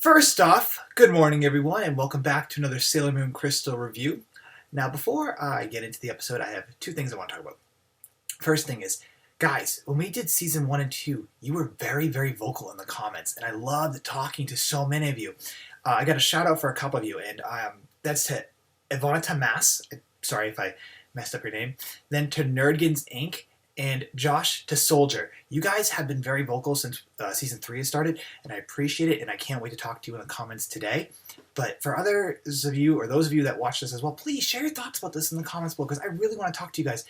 First off, good morning everyone and welcome back to another Sailor Moon Crystal review. Now before I get into the episode, I have two things I want to talk about. First thing is, guys, when we did season 1 and 2, you were very vocal in the comments and I loved talking to so many of you. I got a shout out for a couple of you and that's to Ivonita Mass, sorry if I messed up your name, then to Nerdgins Inc., and Josh to Soldier. You guys have been very vocal since season 3 has started, and I appreciate it, and I can't wait to talk to you in the comments today. But for others of you, or those of you that watch this as well, please share your thoughts about this in the comments below, because I really want to talk to you guys.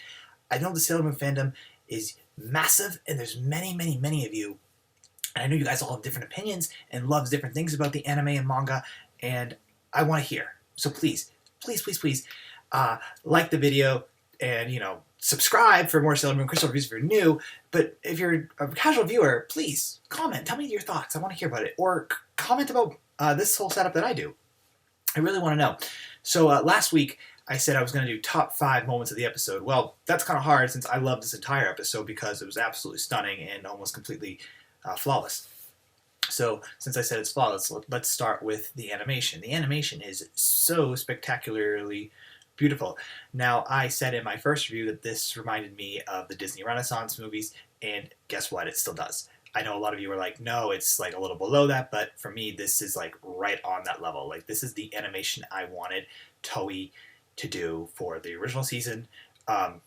I know the Sailor Moon fandom is massive, and there's many of you, and I know you guys all have different opinions and loves different things about the anime and manga, and I want to hear. So please like the video, and subscribe for more Sailor Moon Crystal reviews if you're new, but if you're a casual viewer, please comment. Tell me your thoughts. I want to hear about it. Or comment about this whole setup that I do. I really want to know. So last week, I said I was going to do top 5 moments of the episode. Well, that's kind of hard since I love this entire episode because it was absolutely stunning and almost completely flawless. So since I said it's flawless, let's start with the animation. The animation is so spectacularly beautiful. Now, I said in my first review that this reminded me of the Disney Renaissance movies, and guess what? It still does. I know a lot of you are like, no, it's like a little below that, but for me, this is like right on that level. Like, this is the animation I wanted Toei to do for the original season of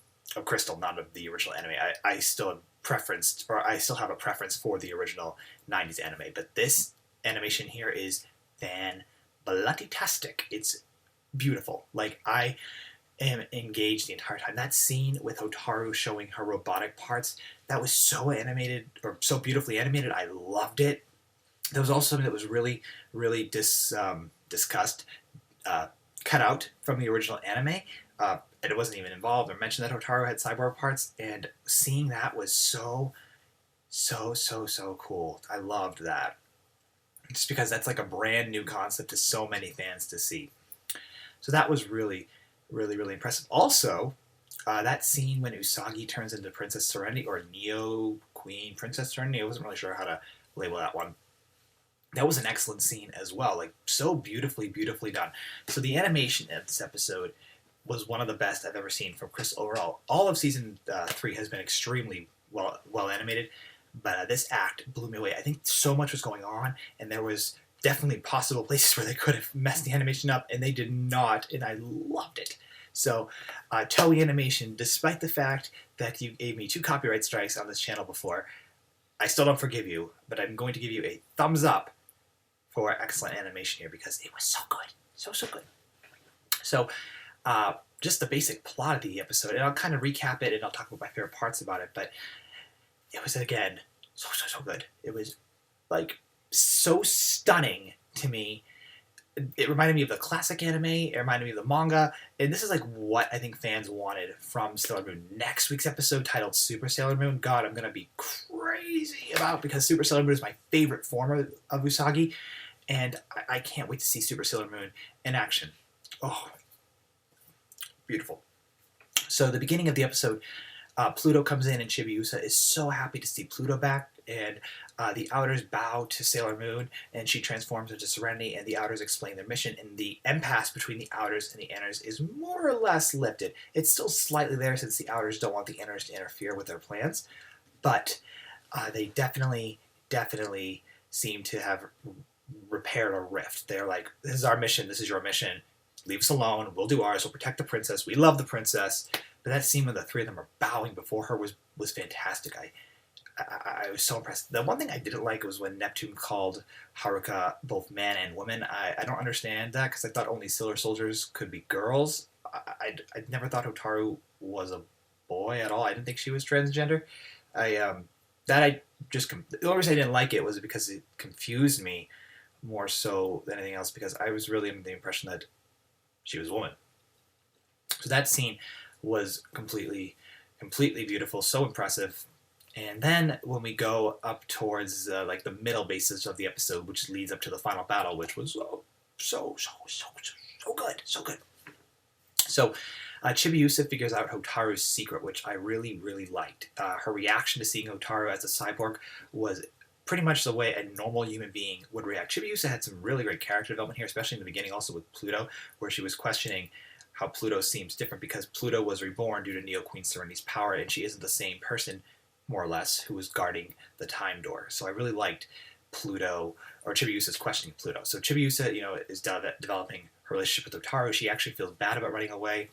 Crystal, not of the original anime. I still have a preference for the original 90s anime, but this animation here is fan-bloody-tastic. It's beautiful. Like, I am engaged the entire time. That scene with Hotaru showing her robotic parts, that was so animated, or so beautifully animated. I loved it. There was also something that was really discussed, cut out from the original anime, and it wasn't even involved or mentioned that Hotaru had cyborg parts, and seeing that was so cool. I loved that. Just because that's like a brand new concept to so many fans to see. So that was really impressive. Also, that scene when Usagi turns into Princess Serenity, or Neo Queen Princess Serenity, I wasn't really sure how to label that one. That was an excellent scene as well. Like, so beautifully done. So the animation in this episode was one of the best I've ever seen from Crystal overall. All of season 3 has been extremely well animated, but this act blew me away. I think so much was going on, and there was definitely possible places where they could have messed the animation up, and they did not, and I loved it. So, Toei Animation, despite the fact that you gave me 2 copyright strikes on this channel before, I still don't forgive you, but I'm going to give you a thumbs up for excellent animation here, because it was so good. So good. So, just the basic plot of the episode, and I'll kind of recap it, and I'll talk about my favorite parts about it, but it was, again, so good. It was, like, so stunning to me. It reminded me of the classic anime, it reminded me of the manga, and this is like what I think fans wanted from Sailor Moon. Next week's episode, titled Super Sailor Moon, God, I'm gonna be crazy about, because Super Sailor Moon is my favorite form of Usagi, and I can't wait to see Super Sailor Moon in action. Oh, beautiful. So the beginning of the episode, Pluto comes in, and Chibiusa is so happy to see Pluto back, and the Outers bow to Sailor Moon, and she transforms into Serenity, and the Outers explain their mission, and the impasse between the Outers and the Inners is more or less lifted. It's still slightly there, since the Outers don't want the Inners to interfere with their plans, but they definitely seem to have repaired a rift. They're like, this is our mission, this is your mission, leave us alone, we'll do ours, we'll protect the princess, we love the princess. But that scene when the 3 of them are bowing before her was fantastic. I was so impressed. The one thing I didn't like was when Neptune called Haruka both man and woman. I don't understand that, because I thought only Sailor Soldiers could be girls. I never thought Hotaru was a boy at all. I didn't think she was transgender. The only reason I didn't like it was because it confused me more so than anything else, because I was really under the impression that she was a woman. So that scene was completely beautiful, so impressive. And then when we go up towards like the middle basis of the episode, which leads up to the final battle, which was so good. So Chibiusa figures out Hotaru's secret, which I really liked. Her reaction to seeing Hotaru as a cyborg was pretty much the way a normal human being would react. Chibiusa had some really great character development here, especially in the beginning, also with Pluto, where she was questioning how Pluto seems different because Pluto was reborn due to Neo Queen Serenity's power, and she isn't the same person, more or less, who was guarding the time door. So I really liked Pluto, or Chibiusa's questioning Pluto. So Chibiusa, is developing her relationship with Otaru. She actually feels bad about running away.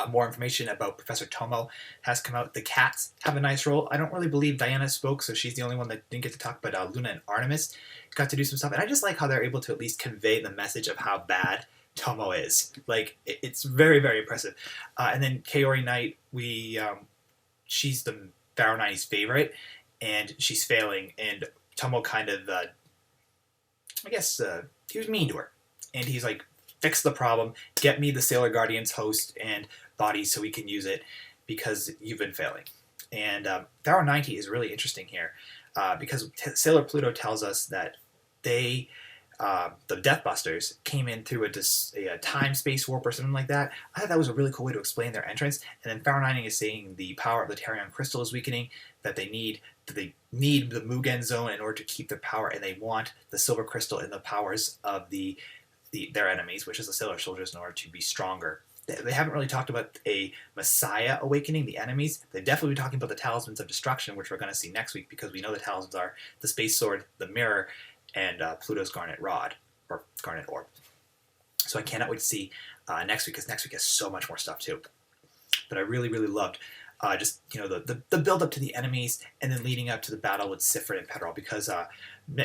More information about Professor Tomo has come out. The cats have a nice role. I don't really believe Diana spoke, so she's the only one that didn't get to talk, but Luna and Artemis got to do some stuff. And I just like how they're able to at least convey the message of how bad Tomo is. Like, it's very, very impressive. And then Kaori Knight, she's the Pharaoh 90's favorite, and she's failing, and Tomo kind of, he was mean to her. And he's like, fix the problem, get me the Sailor Guardian's host and body so we can use it because you've been failing. And Pharaoh 90 is really interesting here because Sailor Pluto tells us that they, the Deathbusters, came in through a time-space warp or something like that. I thought that was a really cool way to explain their entrance. And then Pharaoh 90 is saying the power of the Tarion Crystal is weakening, that they need the Mugen Zone in order to keep their power, and they want the Silver Crystal and the powers of their enemies, which is the Sailor Soldiers, in order to be stronger. They haven't really talked about a Messiah awakening the enemies. They've definitely been talking about the Talismans of Destruction, which we're going to see next week, because we know the Talismans are the Space Sword, the Mirror, and Pluto's Garnet Rod, or Garnet Orb. So I cannot wait to see next week, because next week has so much more stuff too. But I really, really loved the build up to the enemies, and then leading up to the battle with Sifrin and Petrol, because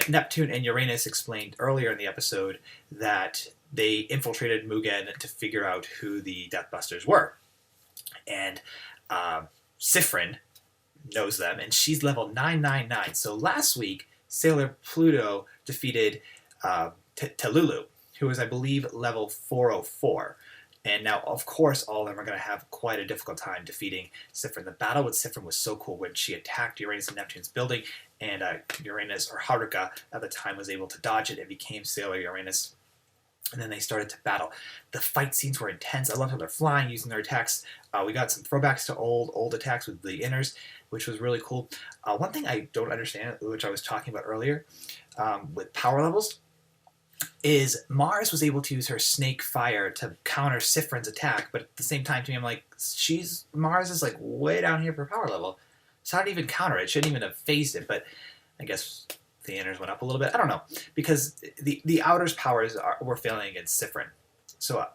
Neptune and Uranus explained earlier in the episode that they infiltrated Mugen to figure out who the Deathbusters were. And Sifrin knows them, and she's level 999. So last week, Sailor Pluto defeated Telulu, who was, I believe, level 404. And now, of course, all of them are going to have quite a difficult time defeating Sifrin. The battle with Sifrin was so cool when she attacked Uranus and Neptune's building, and Uranus, or Haruka at the time, was able to dodge it and became Sailor Uranus. And then they started to battle. The fight scenes were intense. I loved how they're flying, using their attacks. We got some throwbacks to old attacks with the inners, which was really cool. One thing I don't understand, which I was talking about earlier, with power levels, is Mars was able to use her snake fire to counter Sifrin's attack, but at the same time, to me, I'm like, Mars is like way down here for power level, so how did it even counter it? Shouldn't even have phased it, but I guess the inners went up a little bit. I don't know, because the outer's powers were failing against Sifrin. So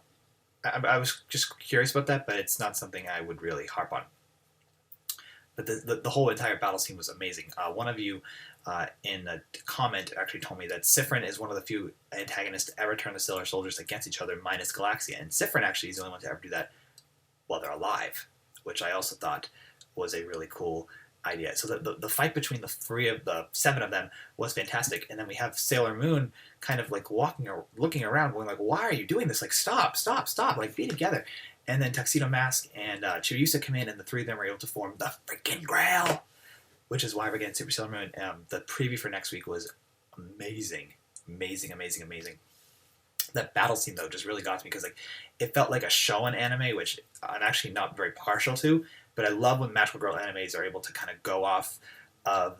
I was just curious about that, but it's not something I would really harp on. But the whole entire battle scene was amazing. One of you in a comment actually told me that Sifrin is one of the few antagonists to ever turn the Sailor Soldiers against each other, minus Galaxia. And Sifrin actually is the only one to ever do that while they're alive, which I also thought was a really cool idea. So the fight between the 7 of them was fantastic. And then we have Sailor Moon kind of like walking or looking around, going like, why are you doing this? Like, stop, like, be together. And then Tuxedo Mask and Chibiusa come in, and the 3 of them were able to form the freaking Grail, which is why we're getting Super Sailor Moon. The preview for next week was amazing. That battle scene, though, just really got to me, because like it felt like a Shonen anime, which I'm actually not very partial to, but I love when Magical Girl animes are able to kind of go off of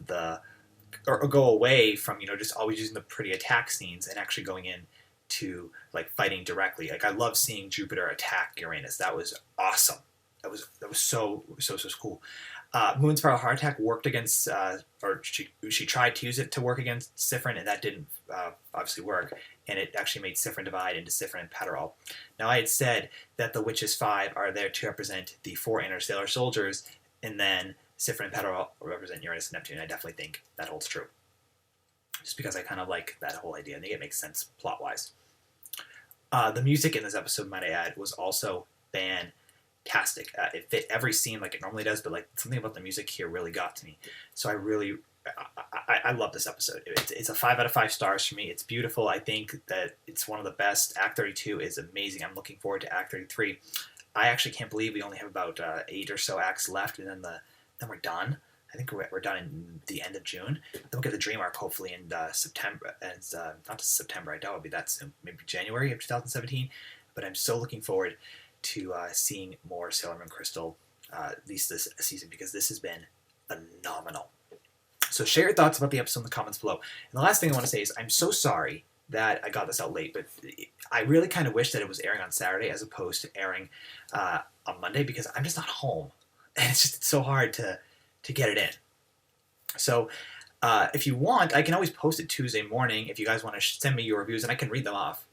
or go away from, just always using the pretty attack scenes and actually going in to like fighting directly. Like, I love seeing Jupiter attack Uranus. That was awesome. That was so cool. Moon's Spiral Heart Attack worked against, or she tried to use it to work against Sifrin, and that didn't obviously work. And it actually made Sifrin divide into Sifrin and Petrol. Now, I had said that the Witches 5 are there to represent the 4 inner Sailor Soldiers, and then Sifrin and Petrol represent Uranus and Neptune. I definitely think that holds true, just because I kind of like that whole idea. I think it makes sense plot-wise. The music in this episode, might I add, was also fantastic. It fit every scene like it normally does, but like something about the music here really got to me. So I love this episode. It's a 5 out of 5 stars for me. It's beautiful. I think that it's one of the best. Act 32 is amazing. I'm looking forward to Act 33. I actually can't believe we only have about 8 or so acts left, and then we're done. I think we're done in the end of June. Then we'll get the Dream Arc hopefully in September. And not September, I doubt it'll be that soon. Maybe January of 2017. But I'm so looking forward to seeing more Sailor Moon Crystal, at least this season, because this has been phenomenal. So share your thoughts about the episode in the comments below. And the last thing I want to say is I'm so sorry that I got this out late, but I really kind of wish that it was airing on Saturday as opposed to airing on Monday, because I'm just not home. And it's so hard to get it in. So if you want, I can always post it Tuesday morning if you guys want to send me your reviews, and I can read them off.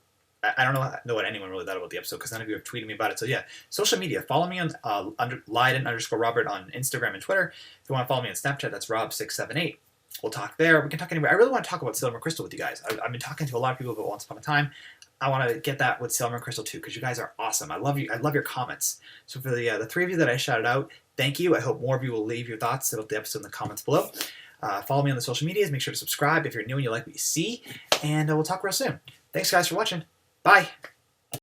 I don't know what anyone really thought about the episode, because none of you have tweeted me about it. So yeah, social media. Follow me on Leiden_Robert on Instagram and Twitter. If you want to follow me on Snapchat, that's Rob678. We'll talk there. We can talk anywhere. I really want to talk about Silver Crystal with you guys. I've been talking to a lot of people about Once Upon a Time. I want to get that with Silver Crystal too, because you guys are awesome. I love you. I love your comments. So for the 3 of you that I shouted out, thank you. I hope more of you will leave your thoughts about the episode in the comments below. Follow me on the social medias. Make sure to subscribe if you're new and you like what you see. And we'll talk real soon. Thanks, guys, for watching. Bye.